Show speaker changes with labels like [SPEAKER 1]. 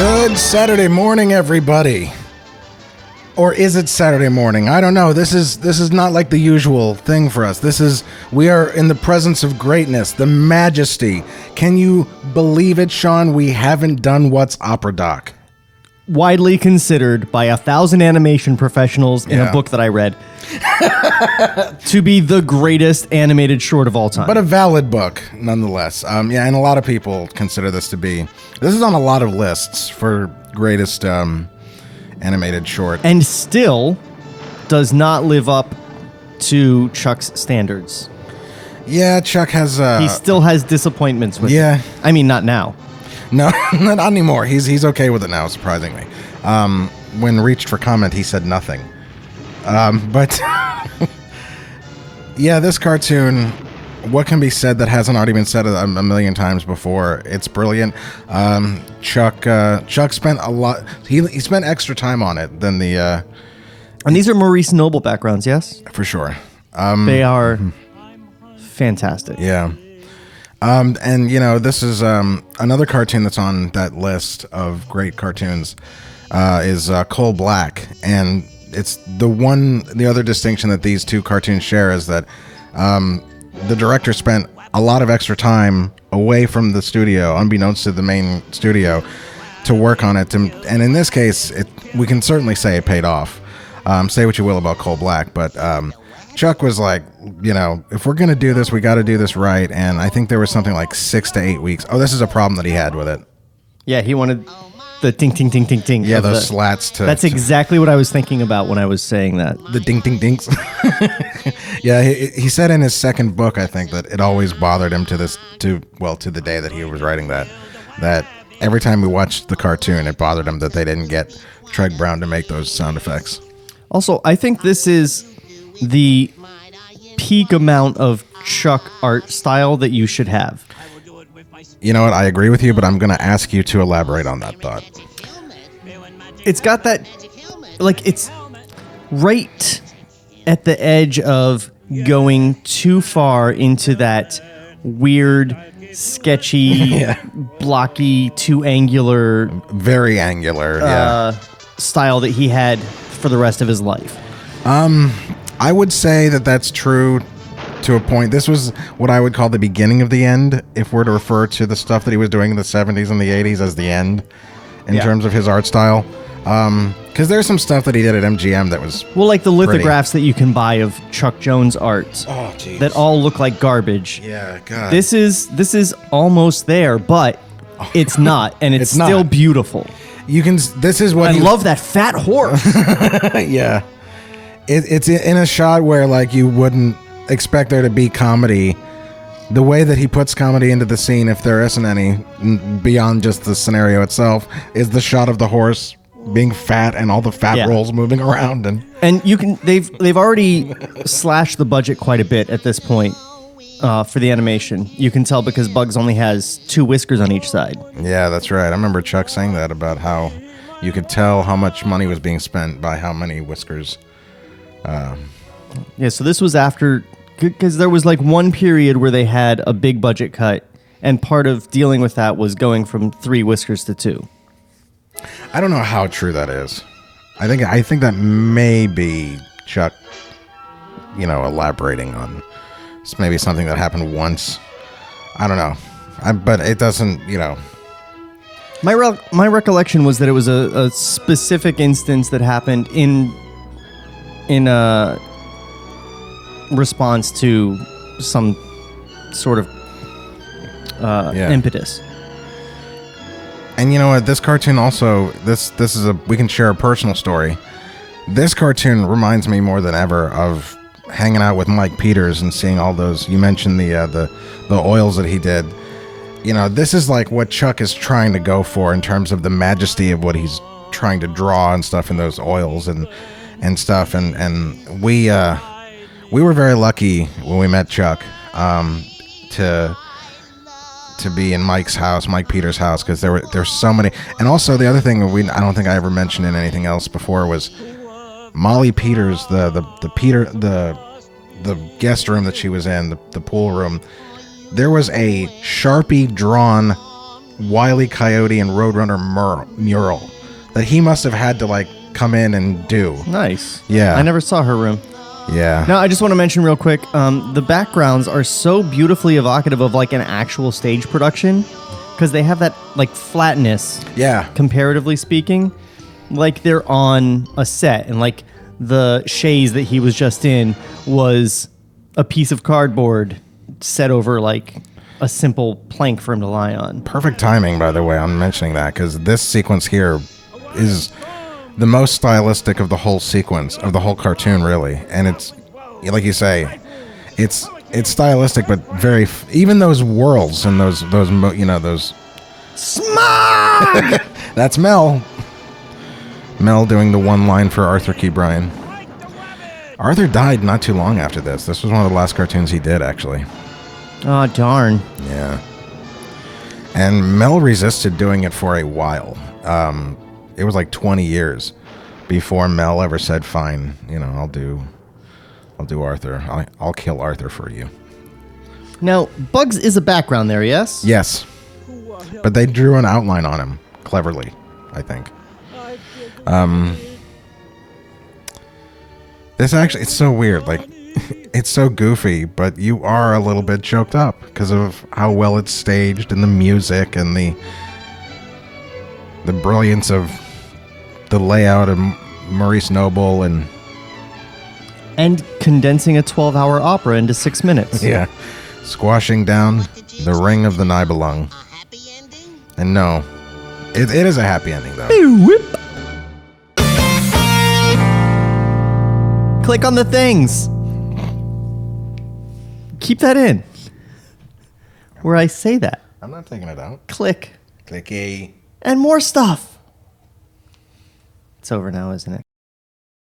[SPEAKER 1] Good Saturday morning, everybody. Or is it Saturday morning? I don't know. This is not like the usual thing for us. We are in the presence of greatness, the majesty. Can you believe it, Shawn? We haven't done What's Opera Doc.
[SPEAKER 2] Widely considered by 1,000 animation professionals in a book that I read to be the greatest animated short of all time.
[SPEAKER 1] But a valid book, nonetheless. And a lot of people consider this to be... This is on a lot of lists for greatest animated short.
[SPEAKER 2] And still does not live up to Chuck's standards.
[SPEAKER 1] Yeah, Chuck has...
[SPEAKER 2] he still has disappointments with it. I mean, not now.
[SPEAKER 1] No, not anymore. He's okay with it now, surprisingly. When reached for comment, he said nothing. But yeah, this cartoon, what can be said that hasn't already been said a million times before? It's brilliant. Chuck spent a lot. He spent extra time on it than the.
[SPEAKER 2] And these are Maurice Noble backgrounds, yes?
[SPEAKER 1] For sure.
[SPEAKER 2] They are fantastic.
[SPEAKER 1] Yeah. And this is another cartoon that's on that list of great cartoons is Coal Black, and it's the other distinction that these two cartoons share is that the director spent a lot of extra time away from the studio, unbeknownst to the main studio, to work on it. And in this case, we can certainly say it paid off. Say what you will about Coal Black, but Chuck was like, if we're going to do this, we got to do this right. And I think there was something like 6 to 8 weeks. Oh, this is a problem that he had with it. Yeah,
[SPEAKER 2] he wanted the ting, ting, ting, ting, ting.
[SPEAKER 1] Yeah, those slats to...
[SPEAKER 2] That's exactly what I was thinking about when I was saying that.
[SPEAKER 1] The ding, ding, dings. Yeah, he said in his second book, I think, that it always bothered him to the day that he was writing that every time we watched the cartoon, it bothered him that they didn't get Treg Brown to make those sound effects.
[SPEAKER 2] Also, I think this is the peak amount of Chuck art style that you should have.
[SPEAKER 1] You know what? I agree with you, but I'm going to ask you to elaborate on that thought.
[SPEAKER 2] It's got that, it's right at the edge of going too far into that weird, sketchy, blocky, too angular,
[SPEAKER 1] very angular,
[SPEAKER 2] style that he had for the rest of his life.
[SPEAKER 1] I would say that that's true to a point. This was what I would call the beginning of the end, if we're to refer to the stuff that he was doing in the 70s and the 80s as the end in terms of his art style. Because there's some stuff that he did at MGM that was
[SPEAKER 2] like the lithographs that you can buy of Chuck Jones art that all look like garbage.
[SPEAKER 1] Yeah, God.
[SPEAKER 2] This is almost there, but it's not, and it's still beautiful.
[SPEAKER 1] I
[SPEAKER 2] love that fat horse.
[SPEAKER 1] Yeah. It's in a shot where you wouldn't expect there to be comedy. The way that he puts comedy into the scene, if there isn't any beyond just the scenario itself, is the shot of the horse being fat and all the fat rolls moving around.
[SPEAKER 2] And you can they've already slashed the budget quite a bit at this point for the animation. You can tell because Bugs only has 2 whiskers on each side.
[SPEAKER 1] Yeah, that's right. I remember Chuck saying that about how you could tell how much money was being spent by how many whiskers.
[SPEAKER 2] So this was after, because there was one period where they had a big budget cut, and part of dealing with that was going from 3 whiskers to 2.
[SPEAKER 1] I don't know how true that is. I think that may be Chuck, elaborating on maybe something that happened once. I don't know, but it doesn't.
[SPEAKER 2] My recollection was that it was a specific instance that happened in a response to some sort of impetus. And
[SPEAKER 1] you know what? This cartoon also, this is we can share a personal story. This cartoon reminds me more than ever of hanging out with Mike Peters and seeing all those. You mentioned the oils that he did. This is what Chuck is trying to go for in terms of the majesty of what he's trying to draw and stuff in those oils and stuff, and we were very lucky when we met Chuck to be in Mike Peters' house, because there's so many. And also the other thing I don't think I ever mentioned in anything else before was Molly Peters, the guest room that she was in, the pool room. There was a Sharpie drawn Wile E. Coyote and Roadrunner mural that he must have had to like come in and do.
[SPEAKER 2] Nice.
[SPEAKER 1] Yeah.
[SPEAKER 2] I never saw her room.
[SPEAKER 1] Yeah.
[SPEAKER 2] Now, I just want to mention real quick, the backgrounds are so beautifully evocative of like an actual stage production because they have that like flatness,
[SPEAKER 1] Yeah.
[SPEAKER 2] comparatively speaking, like they're on a set, and like the chaise that he was just in was a piece of cardboard set over like a simple plank for him to lie on.
[SPEAKER 1] Perfect timing, by the way, on mentioning that, because this sequence here is the most stylistic of the whole sequence, of the whole cartoon, really. And it's, like you say, it's stylistic, but very, even those whirls and those
[SPEAKER 2] Smog!
[SPEAKER 1] that's Mel. Mel doing the one line for Arthur Key Bryan. Arthur died not too long after this. This was one of the last cartoons he did, actually.
[SPEAKER 2] Oh, darn.
[SPEAKER 1] Yeah. And Mel resisted doing it for a while. It was like 20 years before Mel ever said, fine, I'll do Arthur. I'll kill Arthur for you.
[SPEAKER 2] Now, Bugs is a background there, yes?
[SPEAKER 1] Yes. But they drew an outline on him cleverly, I think. This actually, it's so weird. Like, it's so goofy, but you are a little bit choked up because of how well it's staged and the music and the brilliance of the layout of Maurice Noble and
[SPEAKER 2] condensing a 12-hour opera into 6 minutes.
[SPEAKER 1] yeah, squashing down the ring of the Nibelung. And no, it is a happy ending though.
[SPEAKER 2] Click on the things. Keep that in. Where I say that.
[SPEAKER 1] I'm not taking it out.
[SPEAKER 2] Click.
[SPEAKER 1] Clicky.
[SPEAKER 2] And more stuff. It's over now, isn't it?